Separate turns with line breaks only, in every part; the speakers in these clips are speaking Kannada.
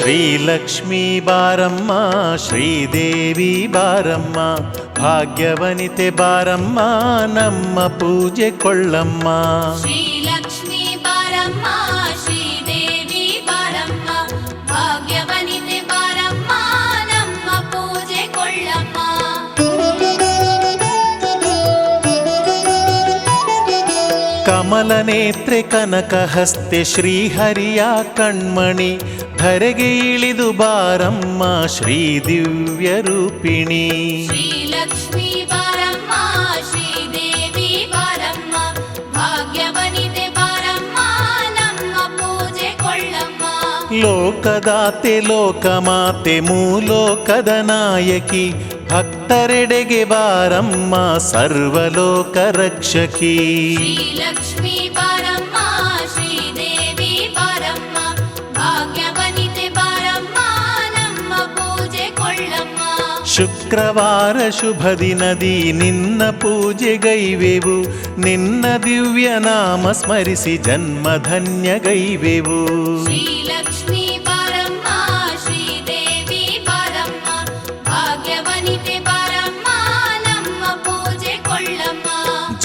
ಶ್ರೀಲಕ್ಷ್ಮೀ ಬಾರಮ್ಮ ಶ್ರೀದೇವಿ ಬಾರಮ್ಮ ಭಾಗ್ಯವನಿತೆ ಬಾರಮ್ಮ ನಮ್ಮ ಪೂಜೆ ಕೊಳ್ಳಮ್ಮ.
ಶ್ರೀಲಕ್ಷ್ಮೀ ಬಾರಮ್ಮ ಶ್ರೀದೇವಿ ಬಾರಮ್ಮ ಭಾಗ್ಯವನಿತೆ ಬಾರಮ್ಮ ನಮ್ಮ ಪೂಜೆ ಕೊಳ್ಳಮ್ಮ.
ಕಮಲನೇತ್ರೆ ಕನಕಹಸ್ತೆ ಶ್ರೀಹರಿಯ ಕಣ್ಮಣಿ ಧರೆಗೆ ಇಳಿದು ಬಾರಮ್ಮ ಶ್ರೀ ದಿವ್ಯ ರೂಪಿಣಿ.
ಶ್ರೀಲಕ್ಷ್ಮೀ ಬಾರಮ್ಮ ಶ್ರೀದೇವಿ ಬಾರಮ್ಮ ಭಾಗ್ಯವನಿತೆ ಬಾರಮ್ಮ ನಮ್ಮ ಪೂಜೆ ಕೊಳ್ಳಮ್ಮ.
ಲೋಕದಾತೆ ಲೋಕಮಾತೆ ಮೂಲೋಕದ ನಾಯಕಿ ಭಕ್ತರೆಡೆಗೆ ಬಾರಮ್ಮ ಸರ್ವಲೋಕ ರಕ್ಷಕಿ.
ಶ್ರೀಲಕ್ಷ್ಮೀ ಬಾರಮ್ಮ ಶ್ರೀದೇವಿ ಬಾರಮ್ಮ ಭಾಗ್ಯವನಿತೆ ಬಾರಮ್ಮ ನಮ್ಮ ಪೂಜೆ ಕೊಳ್ಳಮ್ಮ.
ಶುಕ್ರವಾರ ಶುಭ ದಿನದಿ ನಿನ್ನ ಪೂಜೆಗೈವೆವು ನಿನ್ನ ದಿವ್ಯ ನಾಮ ಸ್ಮರಿಸಿ ಜನ್ಮಧನ್ಯಗೈವೆವು.
ಶ್ರೀಲಕ್ಷ್ಮೀ ಬಾರಮ್ಮ ಶ್ರೀದೇವಿ ಬಾರಮ್ಮ ಭಾಗ್ಯವನಿತೆ ಬಾರಮ್ಮ ನಮ್ಮ ಪೂಜೆ ಕೊಳ್ಳಮ್ಮ.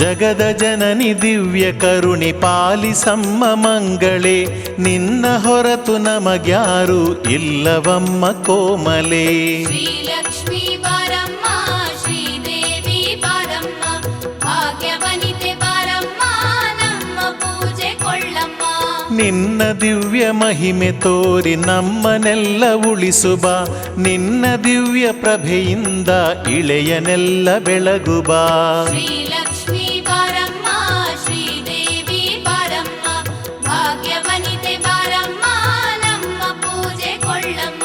ಜಗದ ಜನನಿ ದಿವ್ಯ ಕರುಣಿ ಪಾಲಿಸಮ್ಮ ಮಂಗಳೇ ನಿನ್ನ ಹೊರತು ನಮಗ್ಯಾರು ಇಲ್ಲವಮ್ಮ ಕೋಮಲೆ.
ಶ್ರೀಲಕ್ಷ್ಮೀ ಬಾರಮ್ಮ ಶ್ರೀದೇವಿ ಬಾರಮ್ಮ ಭಾಗ್ಯವನಿತೆ ಬಾರಮ್ಮ ನಮ್ಮ ಪೂಜೆ ಕೊಳ್ಳಮ್ಮ.
ನಿನ್ನ ದಿವ್ಯ ಮಹಿಮೆ ತೋರಿ ನಮ್ಮನೆಲ್ಲ ಉಳಿಸುಬ ನಿನ್ನ ದಿವ್ಯ ಪ್ರಭೆಯಿಂದ ಇಳೆಯನೆಲ್ಲ ಬೆಳಗುಬಾ.
ಶ್ರೀಲಕ್ಷ್ಮೀ ಬಾರಮ್ಮ ಶ್ರೀದೇವಿ ಬಾರಮ್ಮ ಭಾಗ್ಯವನಿತೆ ಬಾರಮ್ಮ ನಮ್ಮ ಪೂಜೆ ಕೊಳ್ಳಮ್ಮ.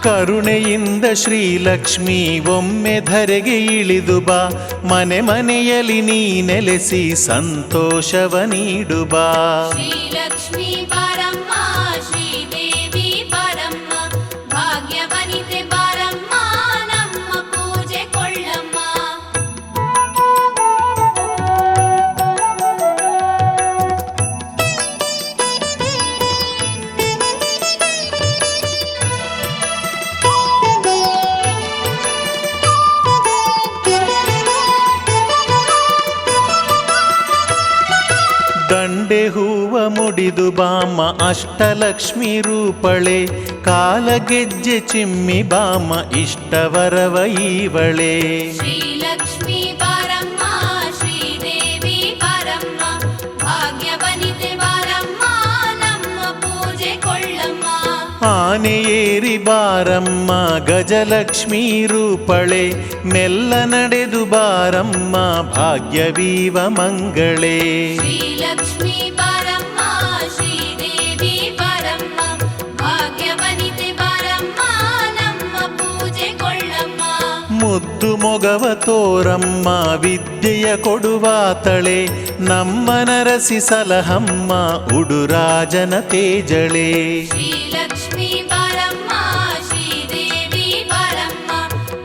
ಕರುಣೆಯಿಂದ ಶ್ರೀಲಕ್ಷ್ಮಿ ಒಮ್ಮೆ ಧರೆಗೆ ಇಳಿದು ಬಾ ಮನೆ ಮನೆಯಲ್ಲಿ ನೀ ನೆಲೆಸಿ ಸಂತೋಷವ ನೀಡುಬಾ.
ಶ್ರೀಲಕ್ಷ್ಮೀ ಬಾರಮ್ಮ ಶ್ರೀದೇವಿ ಬಾರಮ್ಮ ಭಾಗ್ಯವನಿತೆ ಬಾರಮ್ಮ ನಮ್ಮ ಪೂಜೆ ಕೊಳ್ಳಮ್ಮ.
ದಂಡೆ ಹೂವ ಮುಡಿದು ಬಾಮ ಅಷ್ಟಲಕ್ಷ್ಮಿ ರೂಪಳೆ ಕಾಲಗೆಜ್ಜೆ ಚಿಮ್ಮಿ ಬಾಮ ಇಷ್ಟವರವ ಈವಳೆ.
ಶ್ರೀಲಕ್ಷ್ಮೀ ಬಾರಮ್ಮ ಶ್ರೀದೇವಿ ಬಾರಮ್ಮ ಭಾಗ್ಯವನಿತೆ ಬಾರಮ್ಮ ನಮ್ಮ ಪೂಜೆ ಕೊಳ್ಳಮ್ಮ.
ಆನೆಯೇರಿ ಬಾರಮ್ಮ ಗಜಲಕ್ಷ್ಮೀ ರೂಪಳೆ ಮೆಲ್ಲ ನಡೆದು ಬಾರಮ್ಮ ಭಾಗ್ಯವೀವ ಮಂಗಳೇ.
ಶ್ರೀಲಕ್ಷ್ಮೀ ಬಾರಮ್ಮ ಶ್ರೀದೇವಿ ಬಾರಮ್ಮ ಭಾಗ್ಯವನಿತೆ ಬಾರಮ್ಮ ನಮ್ಮ ಪೂಜೆ ಕೊಳ್ಳಮ್ಮ.
ಮುದ್ದು ಮೊಗವ ತೋರಮ್ಮ ವಿದ್ಯೆಯ ಕೊಡುವಾತಳೆ ನಮ್ಮ ನರಸಿ ಸಲಹಮ್ಮ ಉಡುರಾಜನ ತೇಜಳೆ.
ಶ್ರೀಲಕ್ಷ್ಮೀ ಬಾರಮ್ಮ ಶ್ರೀದೇವಿ ಬಾರಮ್ಮ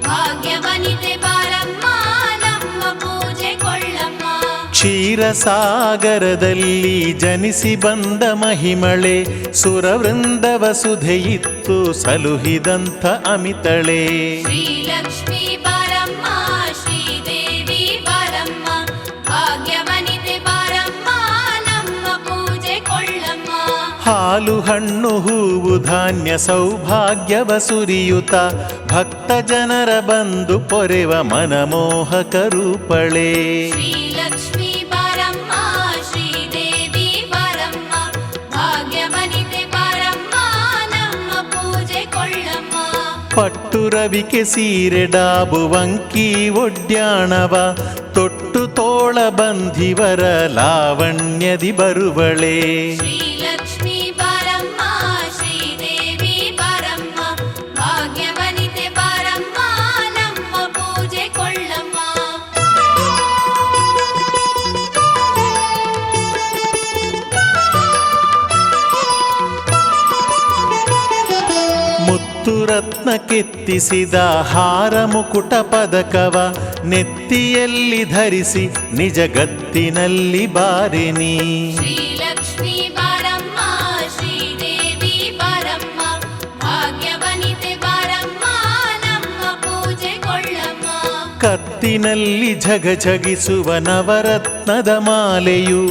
ಭಾಗ್ಯವನಿತೆ ಬಾರಮ್ಮ ನಮ್ಮ ಪೂಜೆ ಕೊಳ್ಳಮ್ಮ.
ಕ್ಷೀರಸಾಗರದಲ್ಲಿ ಜನಿಸಿ ಬಂದ ಮಹಿಮಳೆ ಸುರವೃಂದವ ಸುಧೆಯಿತ್ತು ಸಲುಹಿದಂಥ ಅಮಿತಳೆ.
ಶ್ರೀಲಕ್ಷ್ಮೀ ಬಾರಮ್ಮ ಶ್ರೀದೇವಿ ಬಾರಮ್ಮ ಭಾಗ್ಯವನಿತೆ ಬಾರಮ್ಮ ನಮ್ಮ ಪೂಜೆ ಕೊಳ್ಳಮ್ಮ.
ಹಾಲು ಹಣ್ಣು ಹೂವು ಧಾನ್ಯ ಸೌಭಾಗ್ಯವ ಸುರಿಯುತ ಭಕ್ತ ಜನರ ಬಂದು ಪೊರೆವ ಮನಮೋಹಕ ರೂಪಳೆ.
ಶ್ರೀಲಕ್ಷ್ಮೀ ಬಾರಮ್ಮ ಶ್ರೀದೇವಿ ಬಾರಮ್ಮ ಭಾಗ್ಯವನಿತೆ ಬಾರಮ್ಮ ನಮ್ಮ ಪೂಜೆ ಕೊಳ್ಳಮ್ಮ.
ಪಟ್ಟು ರವಿಕೆ ಸೀರೆ ಡಾಬು ವಂಕಿ ಒಡ್ಯಾಣವ ತೊಟ್ಟು ತೋಳ ಬಂಧಿವರ ಲಾವಣ್ಯದಿ ಬರುವಳೆ.
ಶ್ರೀಲಕ್ಷ್ಮೀ ಬಾರಮ್ಮ ಶ್ರೀದೇವಿ ಬಾರಮ್ಮ ಭಾಗ್ಯವನಿತೆ ಬಾರಮ್ಮ ನಮ್ಮ ಪೂಜೆ ಕೊಳ್ಳಮ್ಮ.
ಮುತ್ತು ರತ್ನ ಕೆತ್ತಿಸಿದ ಹಾರ ಮುಕುಟ ಪದಕವ ನೆತ್ತಿಯಲ್ಲಿ ಧರಿಸಿ ನಿಜ ಗತ್ತಿನಲ್ಲಿ ಬಾರಿನಿ.
ಶ್ರೀಲಕ್ಷ್ಮೀ ಬಾರಮ್ಮ ಶ್ರೀದೇವಿ ಬಾರಮ್ಮ ಭಾಗ್ಯ
ಕತ್ತಿನಲ್ಲಿ ಝಗಝಗಿಸುವ ನವರತ್ನದ ಮಾಲೆಯು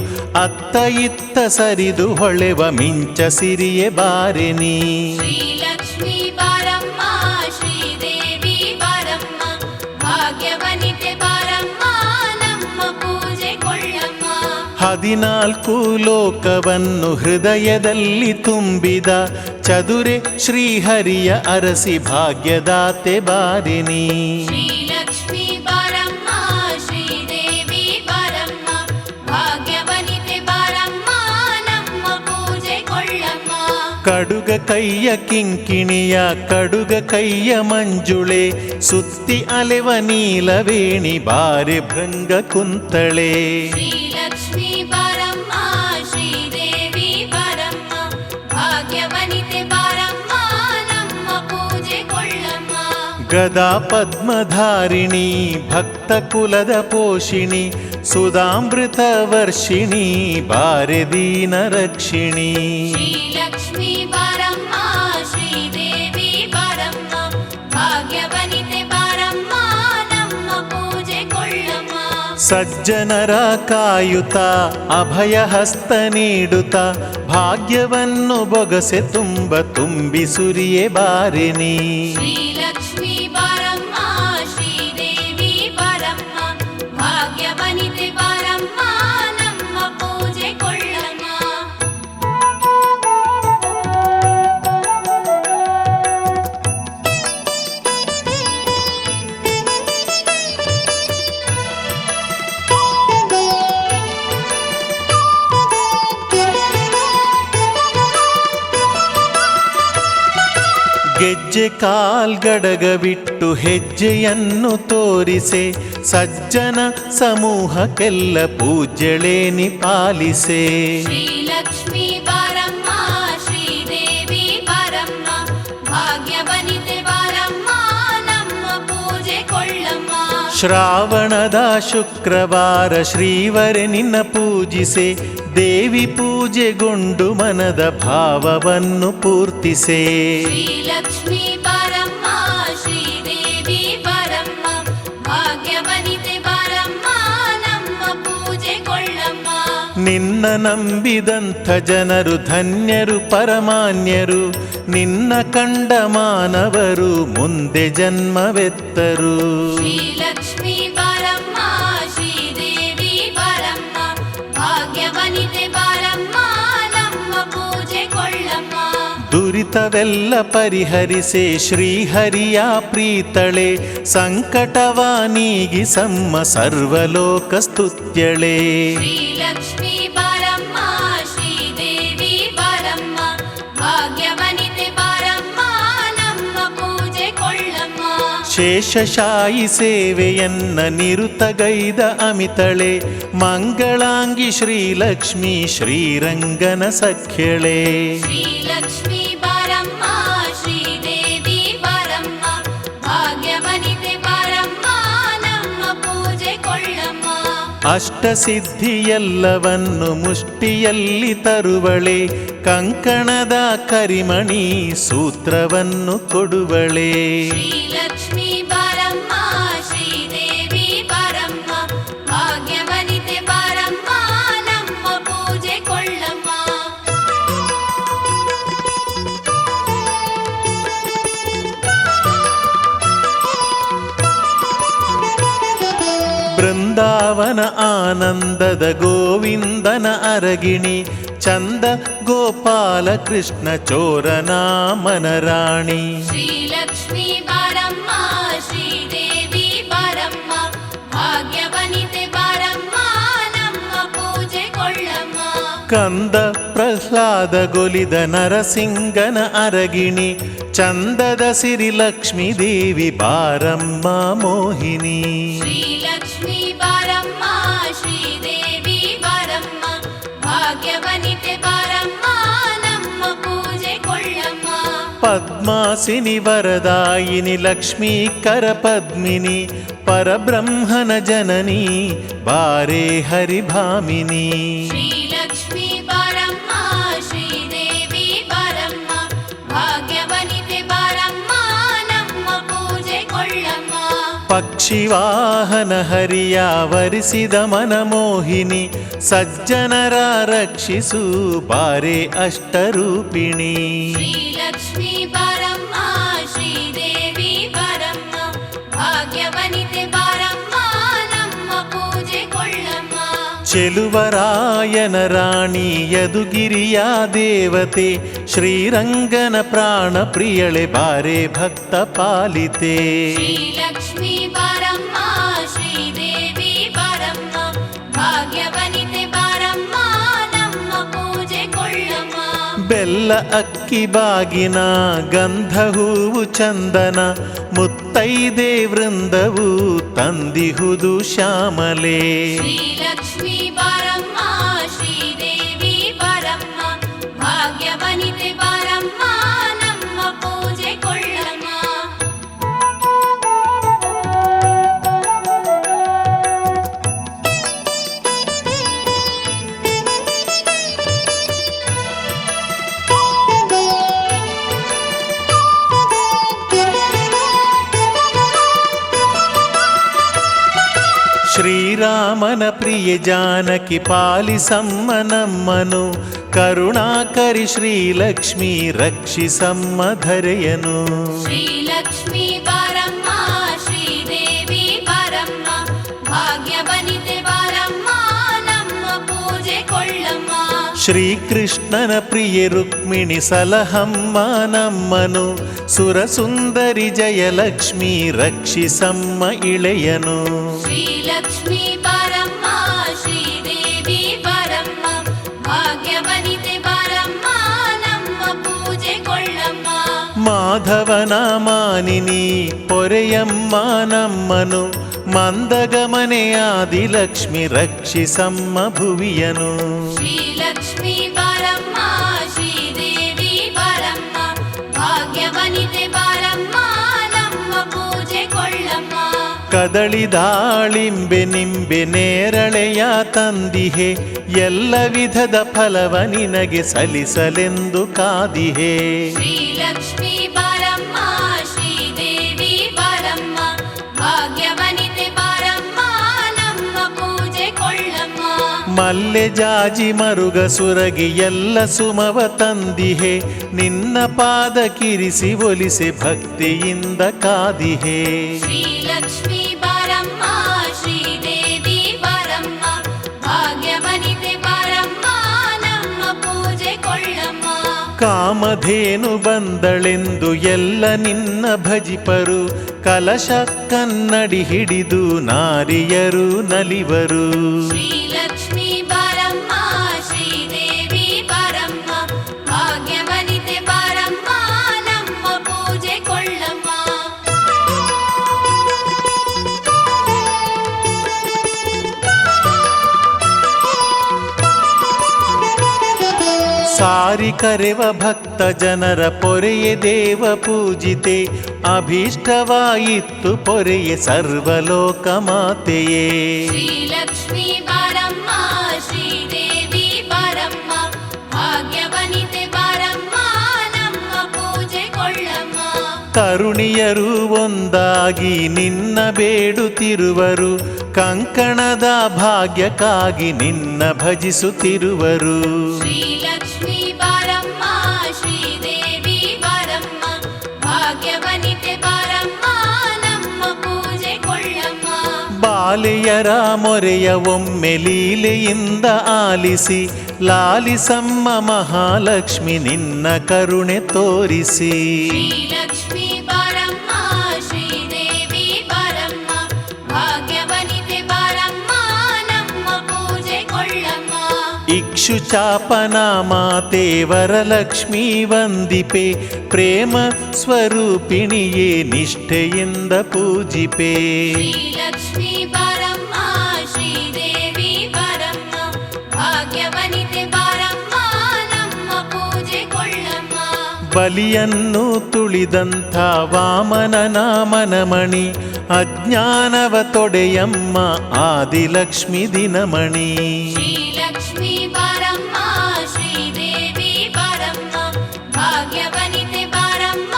ಅತ್ತ ಇತ್ತ ಸರಿದು ಹೊಳೆವ ಮಿಂಚ ಸಿರಿಯೆ ಬಾರೆನಿ.
ಶ್ರೀಲಕ್ಷ್ಮೀ ಬಾರಮ್ಮ ಶ್ರೀದೇವಿ ಬಾರಮ್ಮ ಭಾಗ್ಯವನಿತೆ ಬಾರಮ್ಮ ನಮ್ಮ ಪೂಜೆ ಕೊಳ್ಳಮ್ಮ.
14 ಲೋಕವನ್ನು ಹೃದಯದಲ್ಲಿ ತುಂಬಿದ ಚದುರೆ ಶ್ರೀಹರಿಯ ಅರಸಿ ಭಾಗ್ಯದಾತೆ ಬಾರಿನಿ.
ಶ್ರೀಲಕ್ಷ್ಮೀ ಬಾರಮ್ಮ ಶ್ರೀದೇವಿ ಬಾರಮ್ಮ ಭಾಗ್ಯವನಿತೆ ಬಾರಮ್ಮ ನಮ್ಮ ಪೂಜೆ ಕೊಳ್ಳಮ್ಮ.
ಕಡುಗ ಕೈಯ ಕಿಂಕಿಣಿಯ ಕಡುಗ ಕೈಯ ಮಂಜುಳೆ ಸುತ್ತಿ ಅಲೆವ ನೀಲವೇಣಿ ಬಾರೆ ಭೃಂಗ ಕುಂತಳೆ.
ಶ್ರೀಲಕ್ಷ್ಮೀ ಬಾರಮ್ಮ ಶ್ರೀದೇವಿ ಬಾರಮ್ಮ ಭಾಗ್ಯವನಿತೆ ಬಾರಮ್ಮ ನಮ್ಮ ಪೂಜೆ ಕೊಳ್ಳಮ್ಮ.
ಗದಾ ಪದ್ಮಧಾರಿಣಿ ಭಕ್ತ ಕುಲದ ಪೋಷಿಣಿ ಸುಧಾಮೃತ ವರ್ಷಿಣಿ ಬಾರೆ ದೀನ ರಕ್ಷಿಣಿ.
ಶ್ರೀಲಕ್ಷ್ಮೀ ಬಾರಮ್ಮ ಶ್ರೀದೇವಿ ಬಾರಮ್ಮ ಭಾಗ್ಯವನಿತೆ ಬಾರಮ್ಮ ನಮ್ಮ ಪೂಜೆ ಕೊಳ್ಳಮ್ಮ.
ಸಜ್ಜನರ ಕಾಯುತ್ತ ಅಭಯ ಹಸ್ತ ನೀಡುತ್ತ ಭಾಗ್ಯವನ್ನು ಬೊಗಸೆ ತುಂಬ ತುಂಬಿ ಸುರಿಯೆ ಬಾರಿನಿ.
ಶ್ರೀಲಕ್ಷ್ಮೀ ಬಾರಮ್ಮ ಶ್ರೀದೇವಿ ಬಾರಮ್ಮ ಭಾಗ್ಯವನಿತೆ ಬಾರಮ್ಮ ನಮ್ಮ ಪೂಜೆ ಕೊಳ್ಳಮ್ಮ.
ಗೆಜ್ಜೆ ಕಾಲ್ಗಡಗವಿಟ್ಟು ಹೆಜ್ಜೆಯನ್ನು ತೋರಿಸೆ ಸಜ್ಜನ ಸಮೂಹಕ್ಕೆಲ್ಲ ಪೂಜ್ಯಳೇನಿ ಪಾಲಿಸೆ.
ಶ್ರೀಲಕ್ಷ್ಮೀ ಬಾರಮ್ಮ ಶ್ರೀದೇವಿ ಬಾರಮ್ಮ ಭಾಗ್ಯವನಿತೆ ಬಾರಮ್ಮ ನಮ್ಮ ಪೂಜೆ ಕೊಳ್ಳಮ್ಮ.
ಶ್ರಾವಣದ ಶುಕ್ರವಾರ ಶ್ರೀವರೆ ನಿನ್ನ ಪೂಜಿಸೆ ದೇವಿ ಪೂಜೆಗೊಂಡು ಮನದ ಭಾವವನ್ನು ಪೂರ್ತಿಸೆ.
ಶ್ರೀಲಕ್ಷ್ಮೀ ಬಾರಮ್ಮ ಶ್ರೀದೇವಿ ಬಾರಮ್ಮ ಭಾಗ್ಯವನಿತೆ ಬಾರಮ್ಮ ನಮ್ಮ ಪೂಜೆ ಕೊಳ್ಳಮ್ಮ.
ನಿನ್ನ ನಂಬಿದಂಥ ಜನರು ಧನ್ಯರು ಪರಮಾನ್ಯರು ನಿನ್ನ ಕಂಡ ಮಾನವರು ಮುಂದೆ ಜನ್ಮವೆತ್ತರು.
ಶ್ರೀಲಕ್ಷ್ಮೀ ಬಾರಮ್ಮ ಶ್ರೀದೇವಿ ಬಾರಮ್ಮ ಭಾಗ್ಯವನಿತೆ ಬಾರಮ್ಮ ನಮ್ಮ ಪೂಜೆ ಕೊಳ್ಳಮ್ಮ.
ದುರಿತವೆಲ್ಲ ಪರಿಹರಿಸೆ ಶ್ರೀಹರಿಯ ಪ್ರೀತಳೆ ಸಂಕಟವ ನೀಗಿಸಮ್ಮ ಸರ್ವಲೋಕ ಸ್ತುತ್ಯಳೆ.
ಶ್ರೀಲಕ್ಷ್ಮೀ ಬಾರಮ್ಮ ಶ್ರೀದೇವಿ ಬಾರಮ್ಮ ಭಾಗ್ಯವನಿತೆ ಬಾರಮ್ಮ ನಮ್ಮ ಪೂಜೆ ಕೊಳ್ಳಮ್ಮ.
ಶೇಷಶಾಯಿ ಸೇವೆಯನ್ನ ನಿರುತಗೈದ ಅಮಿತಳೆ ಮಂಗಳಾಂಗಿ ಶ್ರೀಲಕ್ಷ್ಮಿ ಶ್ರೀರಂಗನ ಸಖ್ಯಳೆ.
ಶ್ರೀಲಕ್ಷ್ಮೀ ಬಾರಮ್ಮ ಶ್ರೀದೇವಿ ಬಾರಮ್ಮ ಭಾಗ್ಯವನಿತೆ ಬಾರಮ್ಮ ನಮ್ಮ ಪೂಜೆ ಕೊಳ್ಳಮ್ಮ.
ಅಷ್ಟಸಿದ್ಧಿಯೆಲ್ಲವನ್ನು ಮುಷ್ಟಿಯಲ್ಲಿ ತರುವಳೆ ಕಂಕಣದ ಕರಿಮಣಿ ಸೂತ್ರವನ್ನು ಕೊಡುವಳೆ.
ಶ್ರೀಲಕ್ಷ್ಮೀ ಬಾರಮ್ಮ ಶ್ರೀದೇವಿ ಬಾರಮ್ಮ ಭಾಗ್ಯವನಿತೆ ಬಾರಮ್ಮ ನಮ್ಮ ಪೂಜೆ ಕೊಳ್ಳಮ್ಮ.
ಬೃಂದಾವನ ಆನಂದದ ಗೋವಿಂದನ ಅರಗಿಣಿ ಚಂದ ಗೋಪಾಲ ಕೃಷ್ಣ ಚೋರನ ಮನರಾಣಿ.
ಶ್ರೀಲಕ್ಷ್ಮೀ ಬಾರಮ್ಮ ಶ್ರೀದೇವಿ ಬಾರಮ್ಮ ಭಾಗ್ಯವನಿತೆ ಬಾರಮ್ಮ ನಮ್ಮ ಪೂಜೆ ಕೊಳ್ಳಮ್ಮ.
ಕಂದ ಪ್ರಹ್ಲಾದ ಗೊಲಿದ ನರಸಿಂಗನ ಅರಗಿಣಿ ಚಂದದ ಸಿರಿ ಲಕ್ಷ್ಮೀ ದೇವಿ ಬಾರಮ್ಮ ಮೋಹಿನಿ.
ಶ್ರೀಲಕ್ಷ್ಮೀ ಬಾರಮ್ಮ ಶ್ರೀದೇವಿ ಬಾರಮ್ಮ ಭಾಗ್ಯವನಿತೆ ಬಾರಮ್ಮ ನಮ್ಮ ಪೂಜೆ ಕೊಳ್ಳಮ್ಮ.
ಪದ್ಮಾಸಿನಿ ವರದಾಯಿನಿ ಲಕ್ಷ್ಮೀ ಕರ ಪದ್ಮಿನಿ ಪರಬ್ರಹ್ಮನ ಜನನಿ ಬಾರೇ ಹರಿಭಾಮಿನಿ.
ಶ್ರೀಲಕ್ಷ್ಮೀ ಬಾರಮ್ಮ ಶ್ರೀದೇವಿ ಬಾರಮ್ಮ ಭಾಗ್ಯವನಿತೆ ಬಾರಮ್ಮ ನಮ್ಮ ಪೂಜೆ ಕೊಳ್ಳಮ್ಮ.
ಪಕ್ಷಿವಾಹನ ಹರಿಯ ವರಿಸಿದ ಮನಮೋಹಿನಿ ಸಜ್ಜನರ ರಕ್ಷಿಸು ಬಾರೆ ಅಷ್ಟರೂಪಿಣಿ.
ಶ್ರೀಲಕ್ಷ್ಮೀ ಬಾರಮ್ಮ ಶ್ರೀದೇವಿ ಬಾರಮ್ಮ ಭಾಗ್ಯವನಿತೆ ಬಾರಮ್ಮ ನಮ್ಮ ಪೂಜೆ ಕೊಳ್ಳಮ್ಮ.
ಚೆಲುವರಾಯನ ರಾಣಿ ಯದುಗಿರಿಯ ದೇವತೆ ಶ್ರೀರಂಗನ ಪ್ರಾಣ ಪ್ರಿಯಳೆ ಬಾರೆ ಭಕ್ತ ಪಾಲಿತೆ.
ಶ್ರೀಲಕ್ಷ್ಮೀ ಬಾರಮ್ಮ ಶ್ರೀದೇವಿ ಬಾರಮ್ಮ ಭಾಗ್ಯವನಿತೆ ಬಾರಮ್ಮ ನಮ್ಮ ಪೂಜೆ ಕೊಳ್ಳಮ್ಮ.
ಬೆಲ್ಲ ಅಕ್ಕಿ ಬಾಗಿನ ಗಂಧ ಹೂವು ಚಂದನ ಮುತ್ತೈದೆ ವೃಂದವು ತಂದಿಹುದು ಶ್ಯಾಮಲೆ.
ಶ್ರೀಲಕ್ಷ್ಮೀ ಬಾರಮ್ಮ ಶ್ರೀದೇವಿ ಬಾರಮ್ಮ ಭಾಗ್ಯವನಿತೆ ಬಾರಮ್ಮ ನಮ್ಮ ಪೂಜೆ ಕೊಳ್ಳಮ್ಮ.
ಶ್ರೀರಾಮನ ಪ್ರಿಯ ಜಾನಕಿ ಪಾಲಿಸಮ್ಮ ನಮ್ಮನು ಕರುಣಾಕರಿ ಶ್ರೀಲಕ್ಷ್ಮಿ ರಕ್ಷಿಸಮ್ಮ ಧರೆಯನು.
ಶ್ರೀಲಕ್ಷ್ಮೀ ಬಾರಮ್ಮ ಶ್ರೀದೇವಿ ಬಾರಮ್ಮ ಭಾಗ್ಯವನಿತೆ ಬಾರಮ್ಮ ನಮ್ಮ ಪೂಜೆ ಕೊಳ್ಳಮ್ಮ.
ಶ್ರೀಕೃಷ್ಣನ ಪ್ರಿಯ ರುಕ್ಮಿಣಿ ಸಲಹಮ್ಮ ನಮ್ಮನು ಸುರಸುಂದರಿ ಜಯಲಕ್ಷ್ಮಿ ರಕ್ಷಿಸಮ್ಮ ಇಳೆಯನು.
ಶ್ರೀಲಕ್ಷ್ಮೀ ಬಾರಮ್ಮ ಶ್ರೀದೇವಿ ಬಾರಮ್ಮ ಭಾಗ್ಯವನಿತೆ ಬಾರಮ್ಮ ನಮ್ಮ ಪೂಜೆ ಕೊಳ್ಳಮ್ಮ.
ಮಾಧವನ ಮಾನಿನಿ ಪೊರೆಯಮ್ಮ ನಮ್ಮನು ಮಂದಗಮನೆಯಾದಿ ಲಕ್ಷ್ಮಿ ರಕ್ಷಿಸಮ್ಮ ಭುವಿಯನು.
ಶ್ರೀಲಕ್ಷ್ಮೀ ಬಾರಮ್ಮ ಶ್ರೀದೇವಿ ಬಾರಮ್ಮ ಭಾಗ್ಯವನಿತೆ ಬಾರಮ್ಮ ನಮ್ಮ ಪೂಜೆ ಕೊಳ್ಳಮ್ಮ.
ಕದಳಿ ದಾಳಿಂಬೆ ನಿಂಬೆ ನೇರಳೆಯ ತಂದಿಹೆ ಎಲ್ಲ ವಿಧದ ಫಲವ ನಿನಗೆ ಸಲ್ಲಿಸಲೆಂದು ಕಾದಿಹೆ.
ಶ್ರೀಲಕ್ಷ್ಮೀ ಬಾರಮ್ಮ ಶ್ರೀದೇವಿ ಬಾರಮ್ಮ ಭಾಗ್ಯವನಿತೆ ಬಾರಮ್ಮ ನಮ್ಮ ಪೂಜೆ ಕೊಳ್ಳಮ್ಮ.
ಮಲ್ಲೆ ಜಾಜಿ ಮರುಗ ಸುರಗಿ ಎಲ್ಲ ಸುಮವ ತಂದಿಹೆ ನಿನ್ನ ಪಾದ ಕಿರಿಸಿ ಒಲಿಸೆ ಭಕ್ತಿಯಿಂದ ಕಾದಿಹೆ.
ಶ್ರೀಲಕ್ಷ್ಮೀ ಬಾರಮ್ಮ ಶ್ರೀದೇವಿ ಬಾರಮ್ಮ ಭಾಗ್ಯವನಿತೆ ಬಾರಮ್ಮ ನಮ್ಮ ಪೂಜೆ ಕೊಳ್ಳಮ್ಮ.
ಕಾಮಧೇನು ಬಂದಳೆಂದು ಎಲ್ಲ ನಿನ್ನ ಭಜಿಪರು ಕಲಶ ಕನ್ನಡಿ ಹಿಡಿದು ನಾರಿಯರು ನಲಿವರು.
ಶ್ರೀಲಕ್ಷ್ಮೀ ಬಾರಮ್ಮ ಶ್ರೀದೇವಿ ಬಾರಮ್ಮ ಭಾಗ್ಯವನಿತೆ ಬಾರಮ್ಮ ನಮ್ಮ ಪೂಜೆ ಕೊಳ್ಳಮ್ಮ.
ಸಾರಿ ಕರೆವ ಭಕ್ತ ಜನರ ಪೊರೆಯೆ ದೇವ ಪೂಜಿತೆ ಅಭೀಷ್ಟವಾಯಿತ್ತು ಪೊರೆಯೆ ಸರ್ವಲೋಕ ಮಾತೆಯೇ.
ಶ್ರೀಲಕ್ಷ್ಮೀ ಬಾರಮ್ಮ ಶ್ರೀದೇವಿ ಬಾರಮ್ಮ ಭಾಗ್ಯವನಿತೆ ಬಾರಮ್ಮ ನಮ್ಮ ಪೂಜೆ ಕೊಳ್ಳಮ್ಮ.
ತರುಣಿಯರು ಒಂದಾಗಿ ನಿನ್ನ ಬೇಡುತ್ತಿರುವರು ಕಂಕಣದ ಭಾಗ್ಯಕ್ಕಾಗಿ ನಿನ್ನ ಭಜಿಸುತ್ತಿರುವರು.
ಶ್ರೀಲಕ್ಷ್ಮೀ ಬಾರಮ್ಮ ಶ್ರೀದೇವಿ ಬಾರಮ್ಮ ಭಾಗ್ಯವನಿತೆ ಬಾರಮ್ಮ ನಮ್ಮ ಪೂಜೆ ಕೊಳ್ಳಮ್ಮ.
ಬಾಲೆಯರ ಮೊರೆಯ ಒಮ್ಮೆ ಲೀಲೆಯಿಂದ ಆಲಿಸಿ ಲಾಲಿಸಮ್ಮ ಮಹಾಲಕ್ಷ್ಮಿ ನಿನ್ನ ಕರುಣೆ ತೋರಿಸಿ.
ಶ್ರೀಲಕ್ಷ್ಮೀ ಬಾರಮ್ಮ ಶ್ರೀದೇವಿ ಬಾರಮ್ಮ ಭಾಗ್ಯವನಿತೆ ಬಾರಮ್ಮ ನಮ್ಮ ಪೂಜೆ ಕೊಳ್ಳಮ್ಮ.
ಇಕ್ಷು ಚಾಪನ ಮಾತೆ ವರಲಕ್ಷ್ಮೀ ವಂದಿಪೆ ಪ್ರೇಮ ಸ್ವರೂಪಿಣಿಯೇ ನಿಷ್ಠೆಯಿಂದ ಪೂಜಿಪೆ.
ಶ್ರೀಲಕ್ಷ್ಮೀ ಬಾರಮ್ಮ ಶ್ರೀದೇವಿ ಬಾರಮ್ಮ ಭಾಗ್ಯವನಿತೆ ಬಾರಮ್ಮ ನಮ್ಮ ಪೂಜೆ ಕೊಳ್ಳಮ್ಮ.
ಬಲಿಯನ್ನು ತುಳಿದಂಥ ವಾಮನನ ಮನಮಣಿ ಅಜ್ಞಾನವ ತೊಡೆಯಮ್ಮ ಆದಿಲಕ್ಷ್ಮಿ ದಿನಮಣಿ.
ಶ್ರೀಲಕ್ಷ್ಮೀ ಬಾರಮ್ಮ ಶ್ರೀದೇವಿ ಬಾರಮ್ಮ ಭಾಗ್ಯವನಿತೆ ಬಾರಮ್ಮ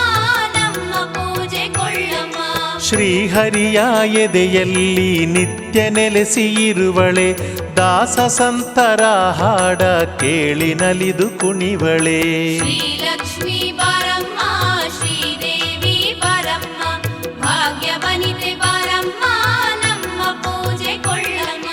ನಮ್ಮ ಪೂಜೆ ಕೊಳ್ಳಮ್ಮ.
ಶ್ರೀಹರಿ ಹರಿಯ ಎದೆಯಲ್ಲಿ ನಿತ್ಯ ನೆಲೆಸಿ ಇರುವಳೆ, ದಾಸ ಸಂತರ ಹಾಡ ಕೇಳಿ ನಲಿದು ಕುಣಿವಳೆ.
ಶ್ರೀಲಕ್ಷ್ಮೀ ಬಾರಮ್ಮ ಶ್ರೀದೇವಿ ಬಾರಮ್ಮ, ಭಾಗ್ಯವನಿತೆ ಬಾರಮ್ಮ ನಮ್ಮ ಪೂಜೆ ಕೊಳ್ಳಮ್ಮ.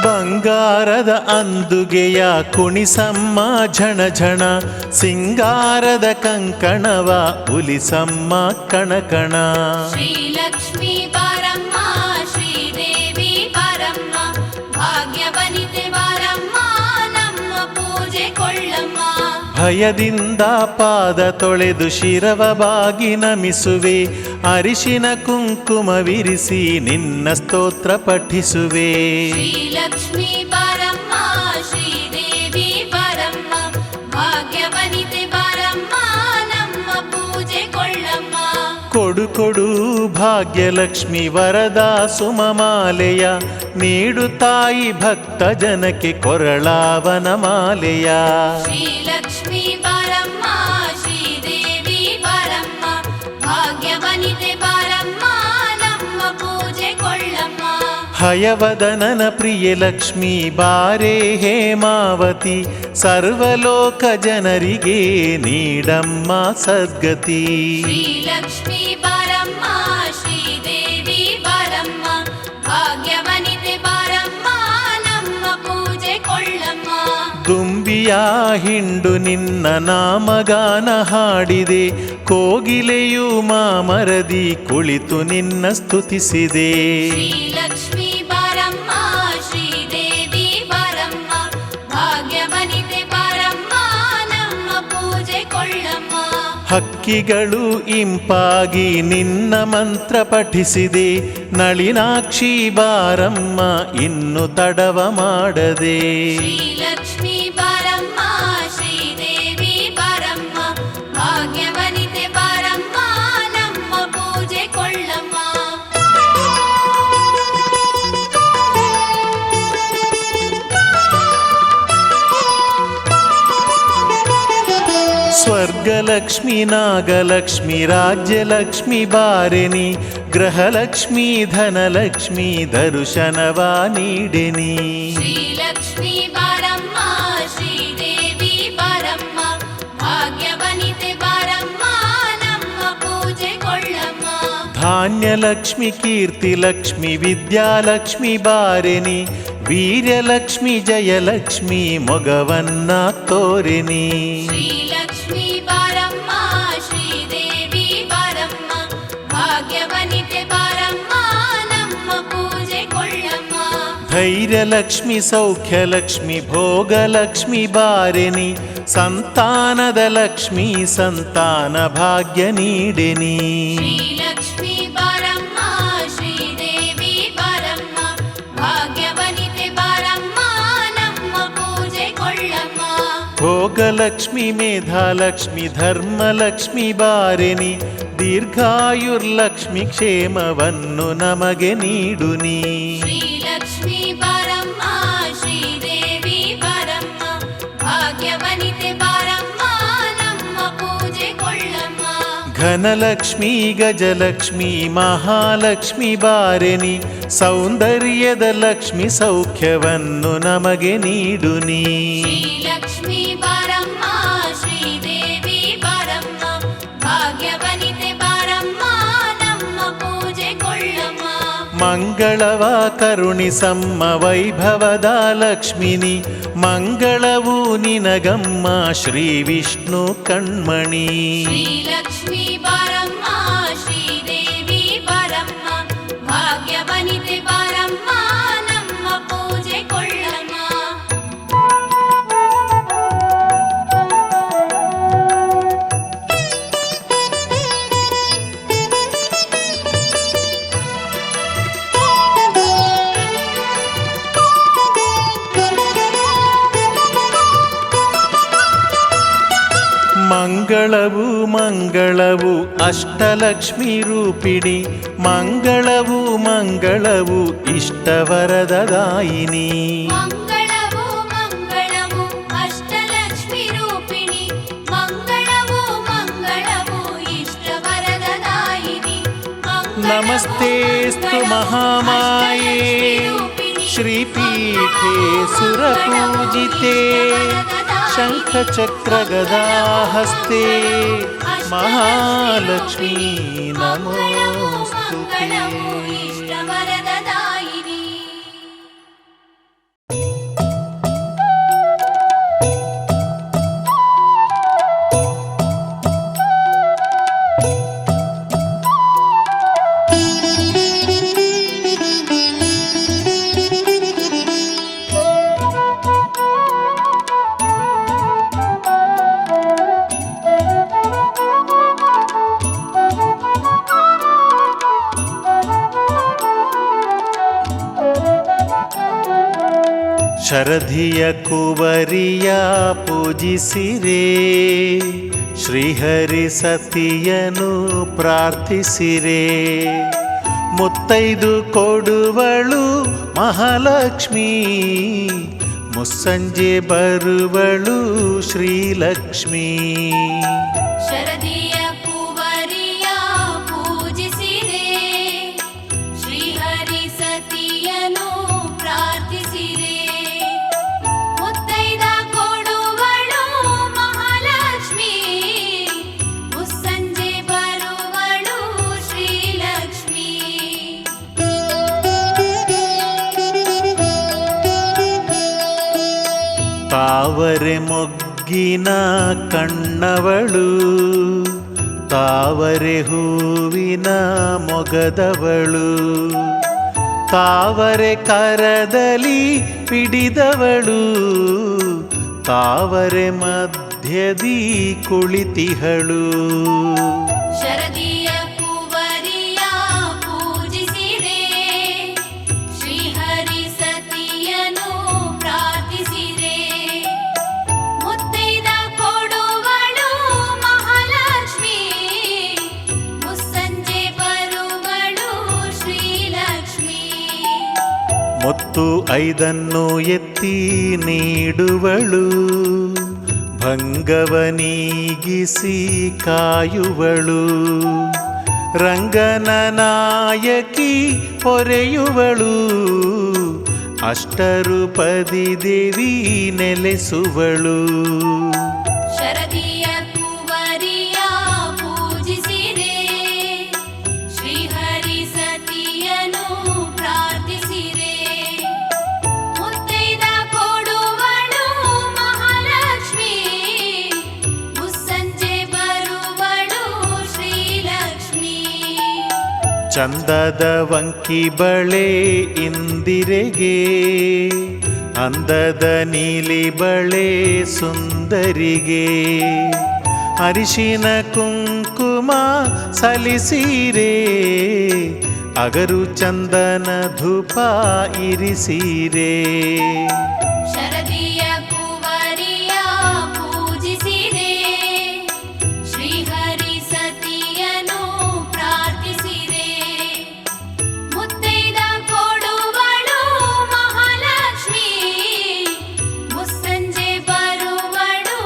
ಬಂಗಾರದ ಅಂದುಗೆಯ ಕುಣಿಸಮ್ಮ ಝಣ ಝಣ, ಸಿಂಗಾರದ ಕಂಕಣವ ಉಲಿಸಮ್ಮ ಕಣಕಣ.
ಶ್ರೀಲಕ್ಷ್ಮೀ ಬಾರಮ್ಮ ಶ್ರೀದೇವಿ ಬಾರಮ್ಮ, ಭಾಗ್ಯವನಿತೆ ಬಾರಮ್ಮ ನಮ್ಮ ಪೂಜೆ ಕೊಳ್ಳಮ್ಮ.
ಭಯದಿಂದ ಪಾದ ತೊಳೆದು ಶಿರವ ಬಾಗಿ ನಮಿಸುವೆ, ಅರಿಶಿನ ಕುಂಕುಮವಿರಿಸಿ ನಿನ್ನ ಸ್ತೋತ್ರ ಪಠಿಸುವೆ.
ಶ್ರೀಲಕ್ಷ್ಮೀ ಬಾರಮ್ಮ ಶ್ರೀದೇವಿ ಬಾರಮ್ಮ, ಭಾಗ್ಯವನಿತೆ ಬಾರಮ್ಮ ನಮ್ಮ ಪೂಜೆ ಕೊಳ್ಳಮ್ಮ.
ಕೊಡು ಕೊಡು ಭಾಗ್ಯಲಕ್ಷ್ಮಿ ವರದ ಸುಮಮಾಲೆಯ, ನೀಡು ತಾಯಿ ಭಕ್ತ ಜನಕ್ಕೆ ಕೊರಳಾವನ ಮಾಲೆಯ.
ಶ್ರೀಲಕ್ಷ್ಮೀ ಬಾರಮ್ಮ ಶ್ರೀದೇವಿ ಬಾರಮ್ಮ, ಭಾಗ್ಯವನಿತೆ ಬಾರಮ್ಮ ನಮ್ಮ ಪೂಜೆ ಕೊಳ್ಳಮ್ಮ.
ಹಯವದನನ ಪ್ರಿಯ ಲಕ್ಷ್ಮೀ ಬಾರೇ ಹೇಮಾವತಿ, ಸರ್ವಲೋಕ ಜನರಿಗೆ ನೀಡಮ್ಮ ಸದ್ಗತಿ.
ಶ್ರೀಲಕ್ಷ್ಮೀ ಬಾರಮ್ಮ ಶ್ರೀದೇವಿ ಬಾರಮ್ಮ, ಭಾಗ್ಯವನಿತೆ ಬಾರಮ್ಮ ನಮ್ಮ ಪೂಜೆ ಕೊಳ್ಳಮ್ಮ.
ದುಂಬಿಯ ಹಿಂಡು ನಿನ್ನ ನಾಮಗಾನ ಹಾಡಿದೆ, ಕೋಗಿಲೆಯು ಮಾಮರದಿ ಕುಳಿತು ನಿನ್ನ ಸ್ತುತಿಸಿದೆ.
ಶ್ರೀಲಕ್ಷ್ಮೀ ಬಾರಮ್ಮ ಶ್ರೀದೇವಿ ಬಾರಮ್ಮ, ಭಾಗ್ಯವನಿತೆ ಬಾರಮ್ಮ ನಮ್ಮ ಪೂಜೆ ಕೊಳ್ಳಮ್ಮ.
ಹಕ್ಕಿಗಳು ಇಂಪಾಗಿ ನಿನ್ನ ಮಂತ್ರ ಪಠಿಸಿದೆ, ನಳಿನಾಕ್ಷಿ ಬಾರಮ್ಮ ಇನ್ನು ತಡವ ಮಾಡದೆ.
ಶ್ರೀಲಕ್ಷ್ಮೀ ಬಾರಮ್ಮ ಶ್ರೀದೇವಿ ಬಾರಮ್ಮ, ಭಾಗ್ಯವನಿತೆ ಬಾರಮ್ಮ ನಮ್ಮ ಪೂಜೆ ಕೊಳ್ಳಮ್ಮ.
ಸ್ವರ್ಗಲಕ್ಷ್ಮಿ ನಾಗಲಕ್ಷ್ಮಿ ರಾಜ್ಯಲಕ್ಷ್ಮಿ ಬಾರೆನಿ, ಗೃಹಲಕ್ಷ್ಮಿ ಧನಲಕ್ಷ್ಮಿ ದರ್ಶನವ ನೀಡೆನಿ.
ಶ್ರೀಲಕ್ಷ್ಮೀ ಬಾರಮ್ಮ ಶ್ರೀದೇವಿ ಬಾರಮ್ಮ, ಭಾಗ್ಯವನಿತೆ ಬಾರಮ್ಮ ನಮ್ಮ ಪೂಜೆ ಕೊಳ್ಳಮ್ಮ.
ಧಾನ್ಯಲಕ್ಷ್ಮಿ ಕೀರ್ತಿಲಕ್ಷ್ಮಿ ವಿದ್ಯಾಲಕ್ಷ್ಮಿ ಬಾರೆನಿ, ವೀರ್ಯಲಕ್ಷ್ಮಿ ಜಯಲಕ್ಷ್ಮಿ ಮೊಗವನ್ನ ತೋರೆನಿ.
ಶ್ರೀಲಕ್ಷ್ಮೀ ಬಾರಮ್ಮ ಶ್ರೀದೇವಿ ಬಾರಮ್ಮ, ಭಾಗ್ಯವನಿತೆ ಬಾರಮ್ಮ ನಮ್ಮ ಪೂಜೆ ಕೊಳ್ಳಮ್ಮ.
ಧೈರ್ಯಲಕ್ಷ್ಮಿ ಸೌಖ್ಯಲಕ್ಷ್ಮಿ ಭೋಗಲಕ್ಷ್ಮಿ ಬಾರೆನಿ, ಸಂತಾನದ ಲಕ್ಷ್ಮಿ ಸಂತಾನ ಭಾಗ್ಯ ನೀಡೆನಿ.
ಶ್ರೀಲಕ್ಷ್ಮೀ ಬಾರಮ್ಮ ಶ್ರೀದೇವಿ ಬಾರಮ್ಮ, ಭಾಗ್ಯವನಿತೆ ಬಾರಮ್ಮ ನಮ್ಮ ಪೂಜೆ ಕೊಳ್ಳಮ್ಮ.
ಭೋಗಲಕ್ಷ್ಮಿ ಮೇಧಾಲಕ್ಷ್ಮಿ ಧರ್ಮಲಕ್ಷ್ಮಿ ಬಾರೆನಿ, ದೀರ್ಘಾಯುರ್ಲಕ್ಷ್ಮಿ ಕ್ಷೇಮವನ್ನು ನಮಗೆ ನೀಡುನಿ.
ಶ್ರೀಲಕ್ಷ್ಮೀ ಬಾರಮ್ಮ ಶ್ರೀದೇವಿ ಬಾರಮ್ಮ, ಭಾಗ್ಯವನಿತೆ ಬಾರಮ್ಮ ನಮ್ಮ ಪೂಜೆ ಕೊಳ್ಳಮ್ಮ.
ಘನಲಕ್ಷ್ಮಿ ಗಜಲಕ್ಷ್ಮಿ ಮಹಾಲಕ್ಷ್ಮಿ ಬಾರೆನಿ, ಸೌಂದರ್ಯದ ಲಕ್ಷ್ಮಿ ಸೌಖ್ಯವನ್ನು ನಮಗೆ ನೀಡುನಿ.
ಶ್ರೀಲಕ್ಷ್ಮೀ ಬಾರಮ್ಮ ಶ್ರೀದೇವಿ ಬಾರಮ್ಮ, ಭಾಗ್ಯವನಿತೆ ಬಾರಮ್ಮ ನಮ್ಮ ಪೂಜೆ ಕೊಳ್ಳಮ್ಮ.
ಮಂಗಳವ ಕರುಣಿಸಮ್ಮ ವೈಭವದ ಲಕ್ಷ್ಮಿನಿ, ಮಂಗಳವು ನಿನಗಮ್ಮ ಶ್ರೀ ವಿಷ್ಣು ಕಣ್ಮಣಿ.
ಶ್ರೀಲಕ್ಷ್ಮೀ ಬಾರಮ್ಮ ಶ್ರೀದೇವಿ ಬಾರಮ್ಮ, ಭಾಗ್ಯವನಿತೆ ಬಾರಮ್ಮ ನಮ್ಮ ಪೂಜೆ ಕೊಳ್ಳಮ್ಮ.
ಮಂಗಳವು ಮಂಗಳವು ಅಷ್ಟಲಕ್ಷ್ಮಿ ರೂಪಿಣಿ, ಮಂಗಳವು ಮಂಗಳವು ಇಷ್ಟವರದದಾಯಿನಿ.
ಮಂಗಳವು ಮಂಗಳವು ಅಷ್ಟಲಕ್ಷ್ಮಿ ರೂಪಿಣಿ, ಮಂಗಳವು ಮಂಗಳವು ಇಷ್ಟವರದದಾಯಿನಿ.
ನಮಸ್ತೇಸ್ತು ಮಹಾಮಾಯೇ ಶ್ರೀಪೀಠೆ ಸುರಪೂಜಿತೆ, ಶಂಖಚಕ್ರಗದಾಹಸ್ತೆ ಮಹಾಲಕ್ಷ್ಮೀ ನಮೋಸ್ತುತೇ. ಶರಧಿಯ ಕುವರಿಯ ಪೂಜಿಸಿರೆ, ಶ್ರೀಹರಿ ಸತಿಯನು ಪ್ರಾರ್ಥಿಸಿರೆ, ಮುತ್ತೈದು ಕೊಡುವಳು ಮಹಾಲಕ್ಷ್ಮೀ, ಮುಸ್ಸಂಜೆ ಬರುವಳು ಶ್ರೀಲಕ್ಷ್ಮೀ.
ಶರದಿಯ ಕುವರಿಯ ಪೂಜಿಸಿರೆ, ಶ್ರೀಹರಿ ಸತಿಯನು ಪ್ರಾರ್ಥಿಸಿರೆ, ಮುತ್ತೈದ ಕೊಡುವಳು ಮಹಾಲಕ್ಷ್ಮೀ, ಮುಸ್ಸಂಜೆ ಬರುವಳು ಶ್ರೀಲಕ್ಷ್ಮೀ.
ತಾವರೆ ಮೊಗ್ಗಿನ ಕಣ್ಣವಳು, ತಾವರೆ ಹೂವಿನ ಮೊಗದವಳು, ತಾವರೆ ಕರದಲ್ಲಿ ಪಿಡಿದವಳು, ತಾವರೆ ಮಧ್ಯದಿ ಕುಳಿತಿಹಳು.
ಶರದಿಯ ಕುವರಿಯ ಪೂಜಿಸಿರೆ, ಶ್ರೀಹರಿ ಸತಿಯನು ಪ್ರಾರ್ಥಿಸಿರೆ, ಮುತ್ತೈದ ಕೊಡುವಳು ಮಹಾಲಕ್ಷ್ಮೀ, ಮುಸ್ಸಂಜೆ ಬರುವಳು ಶ್ರೀಲಕ್ಷ್ಮೀ.
ಮುತ್ತು ಐದನ್ನು ಎತ್ತಿ ನೀಡುವಳು, ಭಂಗವನೀಗಿಸಿ ಕಾಯುವಳು, ರಂಗನ ನಾಯಕಿ ಪೊರೆಯುವಳು, ಅಷ್ಟರೂಪದಿ ದೇವಿ ನೆಲೆಸುವಳು.
ಶರದಿಯ ಕುವರಿಯ ಪೂಜಿಸಿರೆ, ಶ್ರೀಹರಿ ಸತಿಯನು ಪ್ರಾರ್ಥಿಸಿರೆ, ಮುತ್ತೈದ ಕೊಡುವಳು ಮಹಾಲಕ್ಷ್ಮೀ, ಮುಸ್ಸಂಜೆ ಬರುವಳು ಶ್ರೀಲಕ್ಷ್ಮೀ.
ಚಂದದ ವಂಕಿ ಬಳೆ ಇಂದಿರೆಗೆ, ಅಂದದ ನೀಲಿ ಬಳೆ ಸುಂದರಿಗೆ, ಅರಿಶಿನ ಕುಂಕುಮ ಸಲ್ಲಿಸಿರೆ, ಅಗರು ಚಂದನ ಧೂಪ ಇರಿಸಿರೆ.
ಶರದಿಯ ಕುವರಿಯ ಪೂಜಿಸಿರೆ, ಶ್ರೀಹರಿ ಸತಿಯನು ಪ್ರಾರ್ಥಿಸಿರೆ, ಮುತ್ತೈದ ಕೊಡುವಳು ಮಹಾಲಕ್ಷ್ಮೀ, ಮುಸ್ಸಂಜೆ ಬರುವಳು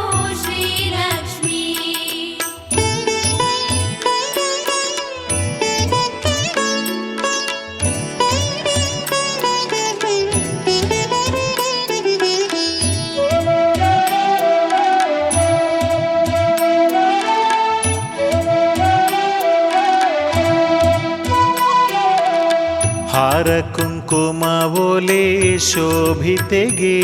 ಶ್ರೀಲಕ್ಷ್ಮೀ.
ಹಾರ ಕುಂಕುಮ ಓಲೆ ಶೋಭಿತೆಗೆ,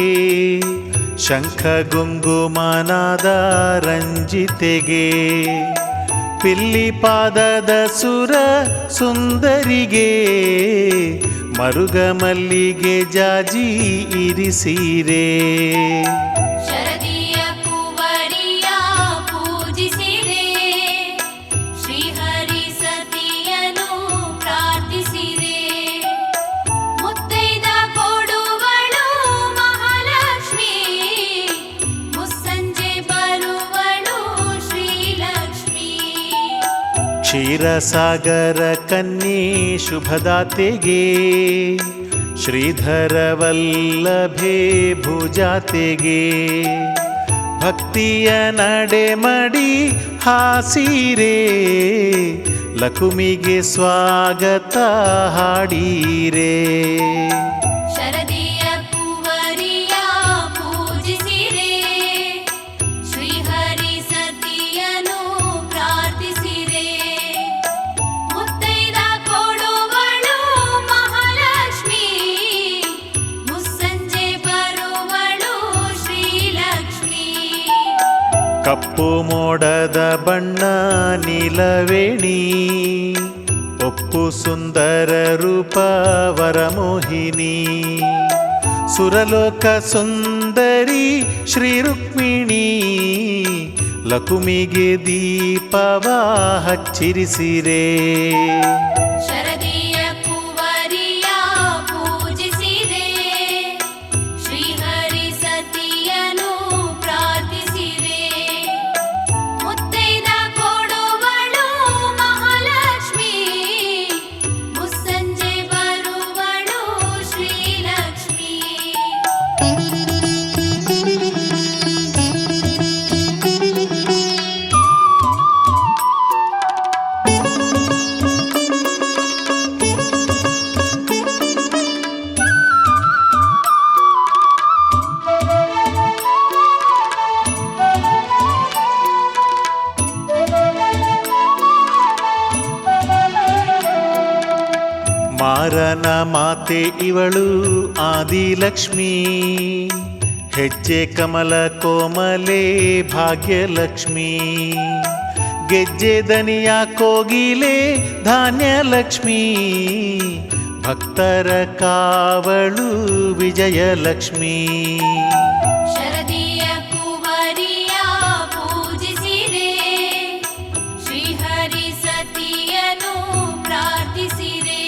ಶಂಖ ಗುಂಗುಮನಾದ ರಂಜಿತೆಗೆ, ಪಿಲ್ಲಿ ಪಾದದ ಸುರ ಸುಂದರಿಗೆ, ಮರುಗ ಮಲ್ಲಿಗೆ ಜಾಜಿ ಇರಿಸಿರೆ.
ಶರದಿಯ ಕುವರಿಯ ಪೂಜಿಸಿರೆ, ಶ್ರೀಹರಿ ಸತಿಯನು ಪ್ರಾರ್ಥಿಸಿರೆ, ಮುತ್ತೈದ ಕೊಡುವಳು ಮಹಾಲಕ್ಷ್ಮೀ, ಮುಸ್ಸಂಜೆ ಬರುವಳು ಶ್ರೀಲಕ್ಷ್ಮೀ.
ಕ್ಷೀರಸಾಗರ ಕನ್ಯೆ ಶುಭದಾತೆಗೆ ಶ್ರೀಧರ ವಲ್ಲಭೆ ಭುಜಾತೆಗೆ ಭಕ್ತಿಯ ನಡೆಮಡಿ ಹಾಸಿರೆ ಲಕುಮಿಗೆ ಸ್ವಾಗತ ಹಾಡೀರೆ
ಶರದಿಯ ಕುವರಿಯ ಪೂಜಿಸಿರೆ ಶ್ರೀಹರಿ ಸತಿಯನು ಪ್ರಾರ್ಥಿಸಿರೆ ಮುತ್ತೈದ ಕೊಡುವಳು ಮಹಾಲಕ್ಷ್ಮಿ ಮುಸ್ಸಂಜೆ ಬರುವಳು ಶ್ರೀಲಕ್ಷ್ಮಿ
ಕಪ್ಪು ಮೋಡದ ಬಣ್ಣ ನೀಲವೇಣಿ ಒಪ್ಪು ಸುಂದರ ರೂಪ ವರಮೋಹಿನಿ ಸುರಲೋಕ ಸುಂದರಿ ಶ್ರೀ ರುಕ್ಮಿಣಿ ಲಕುಮಿಗೆ ದೀಪವ ಹಚ್ಚಿರಿಸಿರೆ
ಶರದಿಯ ಕುವರಿಯ ಪೂಜಿಸಿರೆ ಶ್ರೀಹರಿ ಸತಿಯನು ಪ್ರಾರ್ಥಿಸಿರೆ ಮುತ್ತೈದ ಕೊಡುವಳು ಮಹಾಲಕ್ಷ್ಮಿ ಮುಸ್ಸಂಜೆ ಬರುವಳು ಶ್ರೀಲಕ್ಷ್ಮಿ
ಮಾರನ ಮಾತೆ ಇವಳು ಆದಿಲಕ್ಷ್ಮಿ ಹೆಜ್ಜೆ ಕಮಲ ಕೋಮಲೆ ಭಾಗ್ಯಲಕ್ಷ್ಮಿ ಗೆಜ್ಜೆ ದನಿಯ ಕೋಗಿಲೆ ಧಾನ್ಯಲಕ್ಷ್ಮಿ ಭಕ್ತರ ಕಾವಳು ವಿಜಯಲಕ್ಷ್ಮಿ
ಶರದಿಯ ಕುವರಿಯ ಪೂಜಿಸಿರೆ ಶ್ರೀಹರಿ ಸತಿಯನು ಪ್ರಾರ್ಥಿಸಿರೆ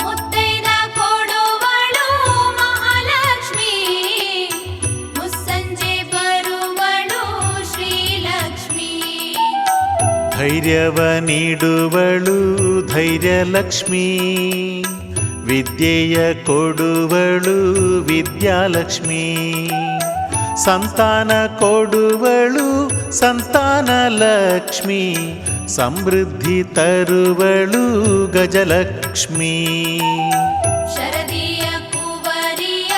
ಮುತ್ತೈದ ಕೊಡುವಳು ಮಹಾಲಕ್ಷ್ಮಿ ಮುಸ್ಸಂಜೆ ಬರುವಳು ಶ್ರೀಲಕ್ಷ್ಮಿ
ಧೈರ್ಯವ ನೀಡುವಳು ಧೈರ್ಯಲಕ್ಷ್ಮಿ ವಿದ್ಯೆಯ ಕೊಡುವಳು ವಿದ್ಯಾಲಕ್ಷ್ಮಿ ಸಂತಾನ ಕೊಡುವಳು ಸಂತಾನಲಕ್ಷ್ಮಿ ಸಮೃದ್ಧಿ ತರುವಳು ಗಜಲಕ್ಷ್ಮಿ
ಶರದಿಯ ಕುವರಿಯ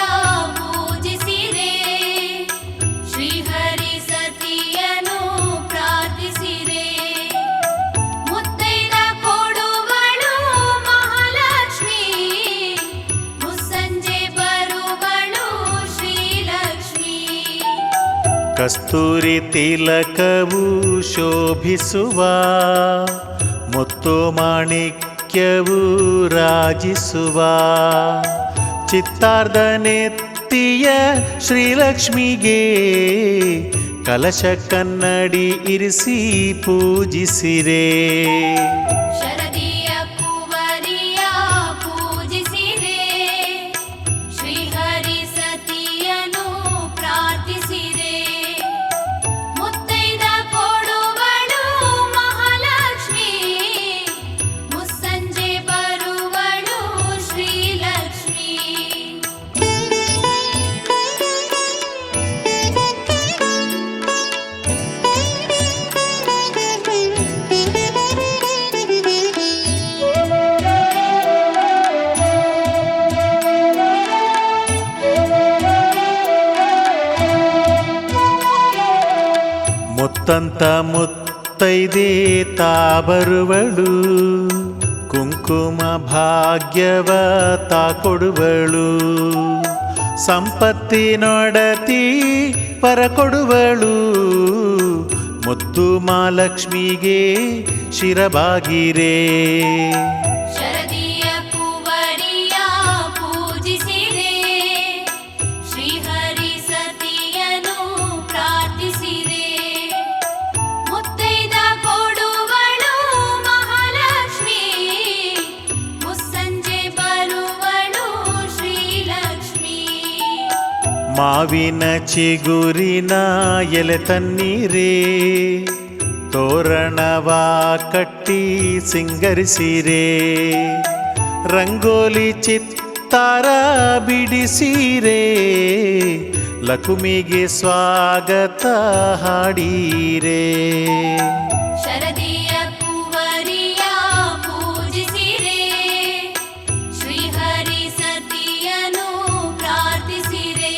ಪೂಜಿಸಿರೆ ಶ್ರೀಹರಿ ಸತಿಯನು ಪ್ರಾರ್ಥಿಸಿರೆ ಮುತ್ತೈದ ಕೊಡುವಳು ಮಹಾಲಕ್ಷ್ಮಿ ಮುಸ್ಸಂಜೆ ಬರುವಳು ಶ್ರೀಲಕ್ಷ್ಮಿ
ಕಸ್ತೂರಿ ತಿಲಕವು ಶೋಭಿಸುವ ಮುತ್ತು ಮಾಣಿಕ್ಯವು ರಾಜಿಸುವ ಚಿತ್ತಾರ್ಧ ನೆತ್ತಿಯ ಶ್ರೀಲಕ್ಷ್ಮಿಗೆ ಕಲಶ ಕನ್ನಡಿ ಇರಿಸಿ ಪೂಜಿಸಿರೆ
ಶರದಿಯ ಕುವರಿಯ ಪೂಜಿಸಿರೆ ಶ್ರೀಹರಿ ಸತಿಯನು ಪ್ರಾರ್ಥಿಸಿರೆ ಮುತ್ತೈದ ಕೊಡುವಳು ಮಹಾಲಕ್ಷ್ಮಿ ಮುಸ್ಸಂಜೆ ಬರುವಳು ಶ್ರೀಲಕ್ಷ್ಮಿ
ಮುತ್ತಂತ ಮುತ್ತೈದೆ ತಾ ಬರುವಳು ಕುಂಕುಮ ಭಾಗ್ಯವ ತಾ ಕೊಡುವಳು ಸಂಪತ್ತಿನೊಡತಿ ಪರ ಕೊಡುವಳು ಮುದ್ದು ಮಾಲಕ್ಷ್ಮಿಗೆ ಶಿರಬಾಗಿರೆ
ಶರದಿಯ ಕುವರಿಯ ಪೂಜಿಸಿರೆ ಶ್ರೀಹರಿ ಸತಿಯನು ಪ್ರಾರ್ಥಿಸಿರೆ ಮುತ್ತೈದ ಕೊಡುವಳು ಮಹಾಲಕ್ಷ್ಮಿ ಮುಸ್ಸಂಜೆ ಬರುವಳು ಶ್ರೀಲಕ್ಷ್ಮಿ
ಮಾವಿನ ಚಿಗುರಿನ ಎಲೆ ತನ್ನೀರೇ ತೋರಣವ ಕಟ್ಟಿ ಸಿಂಗರಿಸಿರೆ, ರಂಗೋಲಿ ಚಿತ್ತಾರ ಬಿಡಿಸಿರೆ, ಲಕುಮಿಗೆ ಸ್ವಾಗತ ಹಾಡೀರೆ.
ಶರದಿಯ ಕುವರಿಯ ಪೂಜಿಸಿರೆ, ಶ್ರೀಹರಿ ಸತಿಯನು ಪ್ರಾರ್ಥಿಸಿರೆ,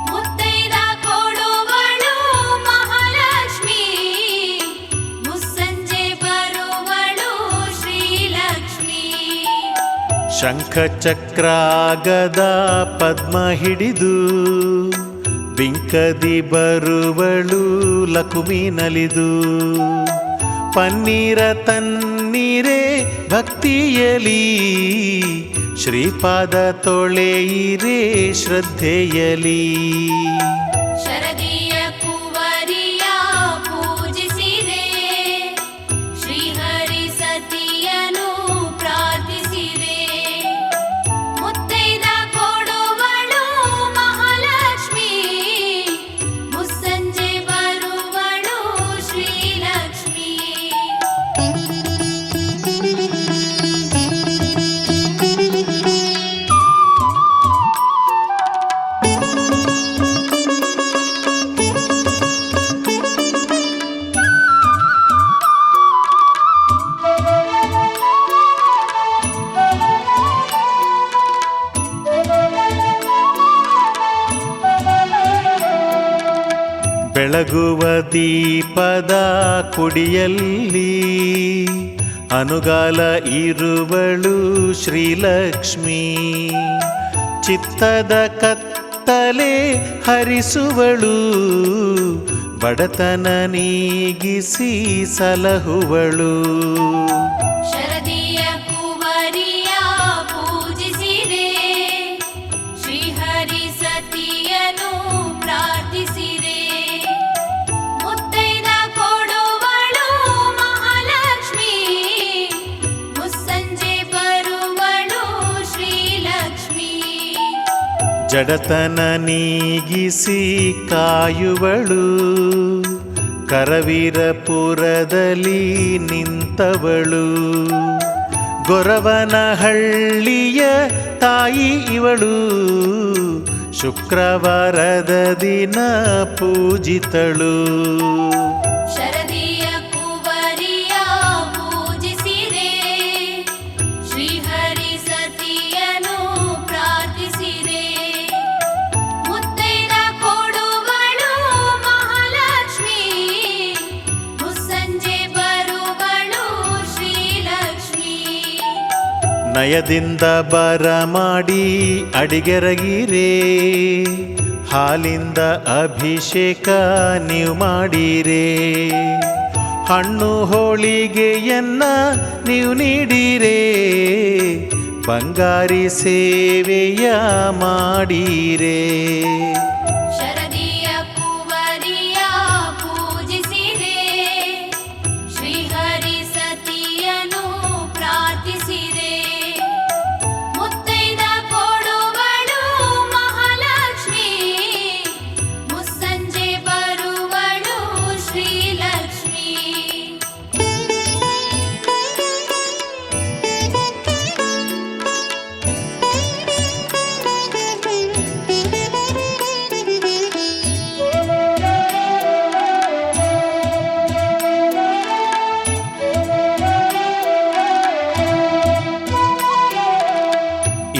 ಮುತ್ತೈದ ಕೊಡುವಳು ಮಹಾಲಕ್ಷ್ಮಿ, ಮುಸ್ಸಂಜೆ ಬರುವಳು ಶ್ರೀಲಕ್ಷ್ಮಿ.
ಶಂಖ ಚಕ್ರ ಗದ ಪದ್ಮ ಹಿಡಿದು ಬಿಂಕದಿ ಬರುವಳು ಲಕುಮಿ ನಲಿದು, ಪನ್ನೀರ ತನ್ನೀರೆ ಭಕ್ತಿಯಲಿ, ಶ್ರೀಪಾದ ತೊಳೆಯಿರೆ ಶ್ರದ್ಧೆಯಲಿ.
ಶರದಿಯ ಕುವರಿಯ ಪೂಜಿಸಿರೆ, ಶ್ರೀಹರಿ ಸತಿಯನು ಪ್ರಾರ್ಥಿಸಿರೆ, ಮುತ್ತೈದ ಕೊಡುವಳು ಮಹಾಲಕ್ಷ್ಮಿ, ಮುಸ್ಸಂಜೆ ಬರುವಳು ಶ್ರೀಲಕ್ಷ್ಮಿ.
ಬೆಳಗುವ ದೀಪದ ಕುಡಿಯಲ್ಲಿ ಅನುಗಾಲ ಇರುವಳು ಶ್ರೀಲಕ್ಷ್ಮಿ, ಚಿತ್ತದ ಕತ್ತಲೆ ಹರಿಸುವಳು, ಬಡತನ ನೀಗಿಸಿ ಸಲಹುವಳು.
ಶರದಿಯ ಕುವರಿಯ ಪೂಜಿಸಿರೆ, ಶ್ರೀಹರಿ ಸತಿಯನು ಪ್ರಾರ್ಥಿಸಿರೆ, ಮುತ್ತೈದ ಕೊಡುವಳು ಮಹಾಲಕ್ಷ್ಮಿ, ಮುಸ್ಸಂಜೆ ಬರುವಳು ಶ್ರೀಲಕ್ಷ್ಮಿ.
ಜಡತನ ನೀಗಿಸಿ ಕಾಯುವಳು, ಕರವೀರಪುರದಲ್ಲಿ ನಿಂತವಳು, ಗೊರವನಹಳ್ಳಿಯ ತಾಯಿ ಇವಳು, ಶುಕ್ರವಾರದ ದಿನ ಪೂಜಿತಳು.
ಶರದಿಯ ಕುವರಿಯ ಪೂಜಿಸಿರೆ, ಶ್ರೀಹರಿ ಸತಿಯನು ಪ್ರಾರ್ಥಿಸಿರೆ, ಮುತ್ತೈದ ಕೊಡುವಳು ಮಹಾಲಕ್ಷ್ಮಿ, ಮುಸ್ಸಂಜೆ ಬರುವಳು ಶ್ರೀಲಕ್ಷ್ಮಿ.
ನಯದಿಂದ ಬರಮಾಡಿ ಅಡಿಗೆರಗಿರೆ, ಹಾಲಿಂದ ಅಭಿಷೇಕ ನೀವು ಮಾಡಿರೆ, ಹಣ್ಣು ಹೋಳಿಗೆಯನ್ನ ನೀವು ನೀಡಿರೆ, ಬಂಗಾರಿ ಸೇವೆಯ ಮಾಡಿರೆ.
ಶರದಿಯ ಕುವರಿಯ ಪೂಜಿಸಿರೆ, ಶ್ರೀಹರಿ ಸತಿಯನು ಪ್ರಾರ್ಥಿಸಿರೆ, ಮುತ್ತೈದ ಕೊಡುವಳು ಮಹಾಲಕ್ಷ್ಮಿ, ಮುಸ್ಸಂಜೆ ಬರುವಳು ಶ್ರೀಲಕ್ಷ್ಮಿ.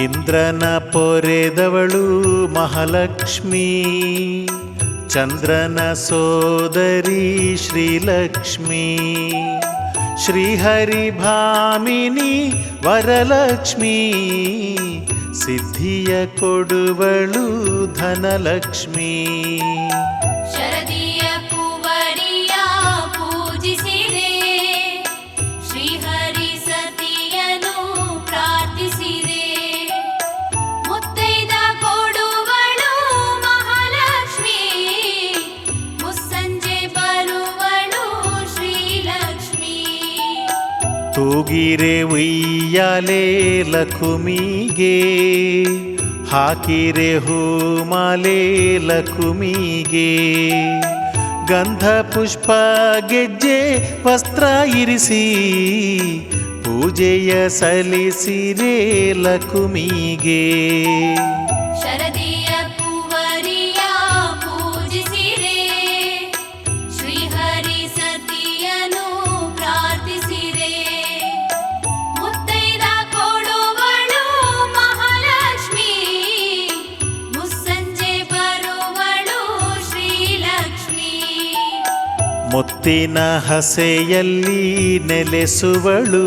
ಇಂದ್ರನ ಪೊರೆದವಳು ಮಹಾಲಕ್ಷ್ಮಿ, ಚಂದ್ರನ ಸೋದರಿ ಶ್ರೀಲಕ್ಷ್ಮಿ, ಶ್ರೀಹರಿ ಭಾಮಿನಿ ವರಲಕ್ಷ್ಮಿ, ಸಿದ್ಧಿಯ ಕೊಡುವಳು ಧನಲಕ್ಷ್ಮಿ.
ಶರದಿಯ ಕುವರಿಯ ಪೂಜಿಸಿರೆ, ಶ್ರೀಹರಿ ಸತಿಯನು ಪ್ರಾರ್ಥಿಸಿರೆ, ಮುತ್ತೈದ ಕೊಡುವಳು ಮಹಾಲಕ್ಷ್ಮಿ, ಮುಸ್ಸಂಜೆ ಬರುವಳು ಶ್ರೀಲಕ್ಷ್ಮಿ.
ತೂಗಿರೆ ಉಯ್ಯಾಲೆ ಲಕುಮಿಗೆ, ಹಾಕಿರೆ ಹೂಮಾಲೆ ಲಕುಮಿಗೆ, ಗಂಧ ಪುಷ್ಪ ಗೆಜ್ಜೆ ವಸ್ತ್ರ ಇರಿಸಿ ಪೂಜೆಯ ಸಲ್ಲಿಸಿರೇ ಲಕುಮಿಗೆ.
ಶರದಿಯ ಕುವರಿಯ ಪೂಜಿಸಿರೆ ಶ್ರೀಹರಿ ಸತಿಯನು ಪ್ರಾರ್ಥಿಸಿರೆ. ಮುತ್ತೈದ ಕೊಡುವಳು ಮಹಾಲಕ್ಷ್ಮಿ ಮುಸ್ಸಂಜೆ ಬರುವಳು ಶ್ರೀಲಕ್ಷ್ಮಿ.
ಮುತ್ತಿನ ಹಸೆಯಲ್ಲಿ ನೆಲೆಸುವಳು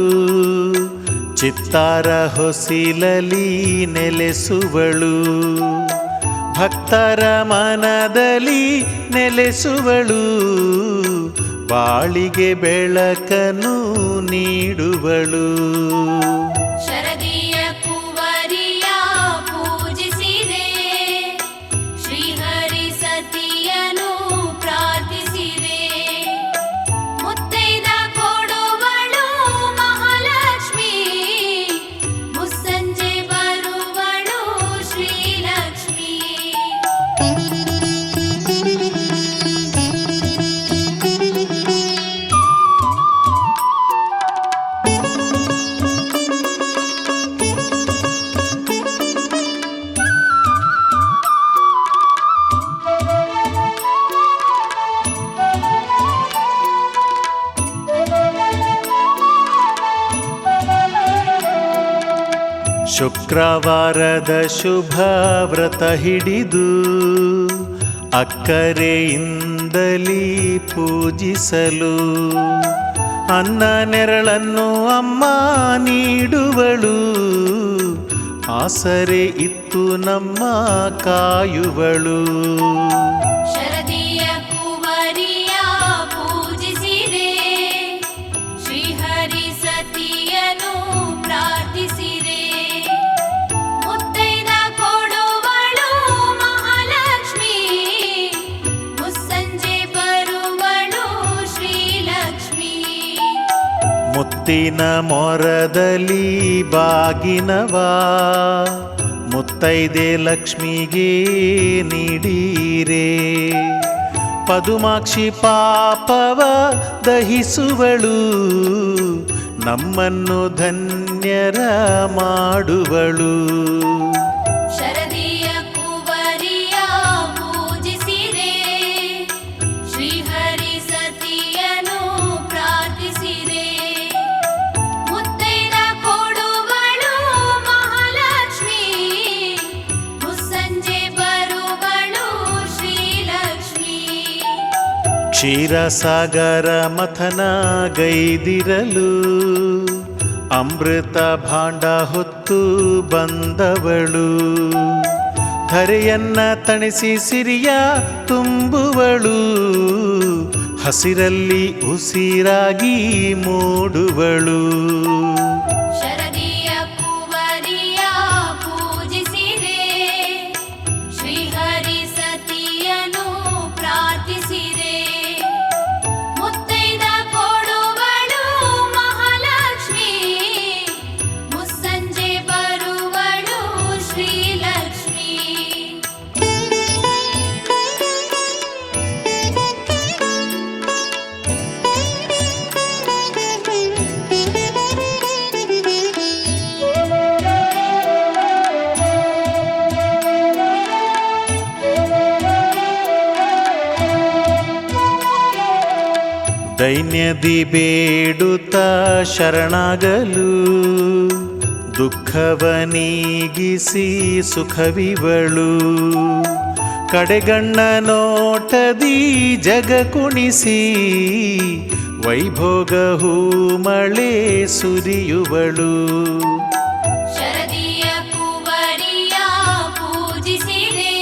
ಚಿತ್ತಾರ ಹೊಸಿಲಲಿ ನೆಲೆಸುವಳು. ಭಕ್ತರ ಮನದಲ್ಲಿ ನೆಲೆಸುವಳು ಬಾಳಿಗೆ ಬೆಳಕನ್ನು ನೀಡುವಳು.
ಶರದಿಯ ಕುವರಿಯ ಪೂಜಿಸಿರೆ ಶ್ರೀಹರಿ ಸತಿಯನು ಪ್ರಾರ್ಥಿಸಿರೆ. ಮುತ್ತೈದ ಕೊಡುವಳು ಮಹಾಲಕ್ಷ್ಮಿ ಮುಸ್ಸಂಜೆ ಬರುವಳು ಶ್ರೀಲಕ್ಷ್ಮಿ.
ಶುಕ್ರವಾರದ ಶುಭ ವ್ರತ ಹಿಡಿದು ಅಕ್ಕರೆಯಿಂದಲೇ ಪೂಜಿಸಲು ಅನ್ನ ನೆರಳನ್ನು ಅಮ್ಮ ನೀಡುವಳು. ಆಸರೆ ಇತ್ತು ನಮ್ಮ ಕಾಯುವಳು.
ಶರದಿಯ ಕುವರಿಯ ಪೂಜಿಸಿರೆ ಶ್ರೀಹರಿ ಸತಿಯನು ಪ್ರಾರ್ಥಿಸಿರೆ. ಮುತ್ತೈದ ಕೊಡುವಳು ಮಹಾಲಕ್ಷ್ಮಿ ಮುಸ್ಸಂಜೆ ಬರುವಳು ಶ್ರೀಲಕ್ಷ್ಮಿ.
ಮುತ್ತಿನ ಮೊರದಲ್ಲಿ ಬಾಗಿನವಾ ಮುತ್ತೈದೆ ಲಕ್ಷ್ಮಿಗೆ ನೀಡೀರೆ. ಪದುಮಾಕ್ಷಿ ಪಾಪವ ದಹಿಸುವಳು ನಮ್ಮನ್ನು ಧನ್ಯರ ಮಾಡುವಳು.
ಶರದಿಯ ಕುವರಿಯ ಪೂಜಿಸಿರೆ ಶ್ರೀಹರಿ ಸತಿಯನು ಪ್ರಾರ್ಥಿಸಿರೆ. ಮುತ್ತೈದ ಕೊಡುವಳು ಮಹಾಲಕ್ಷ್ಮಿ ಮುಸ್ಸಂಜೆ ಬರುವಳು ಶ್ರೀಲಕ್ಷ್ಮಿ.
ಕ್ಷೀರಸಾಗರ ಮಥನ ಗೈದಿರಲು ಅಮೃತ ಭಾಂಡ ಹೊತ್ತು ಬಂದವಳು. ಧರೆಯನ್ನ ತಣಿಸಿ ಸಿರಿಯ ತುಂಬುವಳು ಹಸಿರಲ್ಲಿ ಉಸಿರಾಗಿ ಮೂಡುವಳು.
ಶರದಿಯ ಕುವರಿಯ ಪೂಜಿಸಿರೆ ಶ್ರೀಹರಿ ಸತಿಯನು ಪ್ರಾರ್ಥಿಸಿರೆ. ಮುತ್ತೈದ ಕೊಡುವಳು ಮಹಾಲಕ್ಷ್ಮಿ ಮುಸ್ಸಂಜೆ ಬರುವಳು ಶ್ರೀಲಕ್ಷ್ಮಿ.
ದೈನ್ಯದಿ ಬೇಡುತ್ತ ಶರಣಾಗಲು ದುಃಖವ ನೀಗಿಸಿ ಸುಖವಿವಳು. ಕಡೆಗಣ್ಣ ನೋಟದಿ ಜಗ ಕುಣಿಸಿ ವೈಭೋಗ ಹೂ ಮಳೆ ಸುರಿಯುವಳು.
ಶರದಿಯ ಕುವರಿಯ ಪೂಜಿಸಿರೆ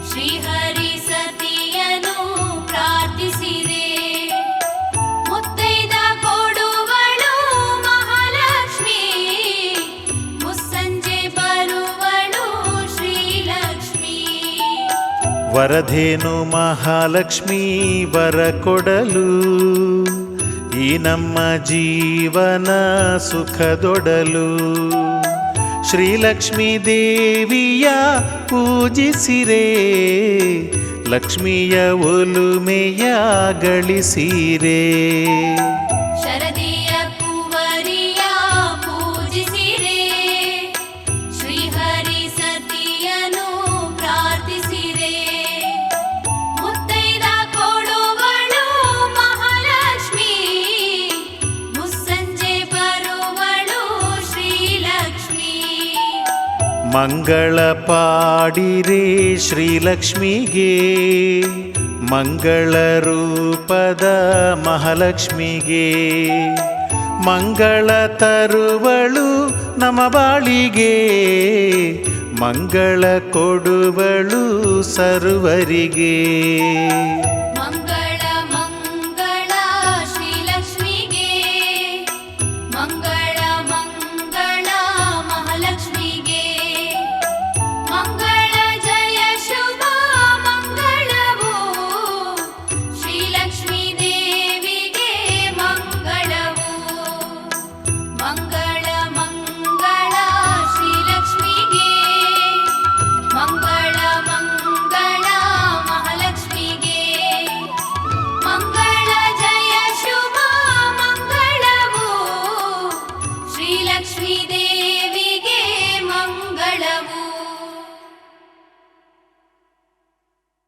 ಶ್ರೀಹರಿ ಸತಿಯನು ಪ್ರಾರ್ಥಿಸಿರೆ. ಮುತ್ತೈದ ಕೊಡುವಳು ಮಹಾಲಕ್ಷ್ಮಿ ಮುಸ್ಸಂಜೆ ಬರುವಳು ಶ್ರೀಲಕ್ಷ್ಮಿ.
ವರಧೇನು ಮಹಾಲಕ್ಷ್ಮಿ ವರ ಕೊಡಲು ಈ ನಮ್ಮ ಜೀವನ ಸುಖದೊಡಲು. ಶ್ರೀಲಕ್ಷ್ಮೀ ದೇವಿಯ ಪೂಜಿಸಿರೆ ಲಕ್ಷ್ಮಿಯ ಒಲುಮೆಯ ಗಳಿಸಿರೆ.
ಶರದಿಯ ಕುವರಿಯ ಪೂಜಿಸಿರೆ, ಶ್ರೀಹರಿ ಸತಿಯನು ಪ್ರಾರ್ಥಿಸಿರೆ. ಮುತ್ತೈದ ಕೊಡುವಳು ಮಹಾಲಕ್ಷ್ಮಿ, ಮುಸ್ಸಂಜೆ ಬರುವಳು ಶ್ರೀಲಕ್ಷ್ಮಿ.
ಮಂಗಳ ಪಾಡಿರೆ ಶ್ರೀಲಕ್ಷ್ಮಿಗೆ, ಮಂಗಳ ರೂಪದ ಮಹಾಲಕ್ಷ್ಮಿಗೆ. ಮಂಗಳ ತರುವಳು ನಮ್ಮ ಬಾಳಿಗೆ, ಮಂಗಳ ಕೊಡುವಳು ಸರ್ವರಿಗೆ.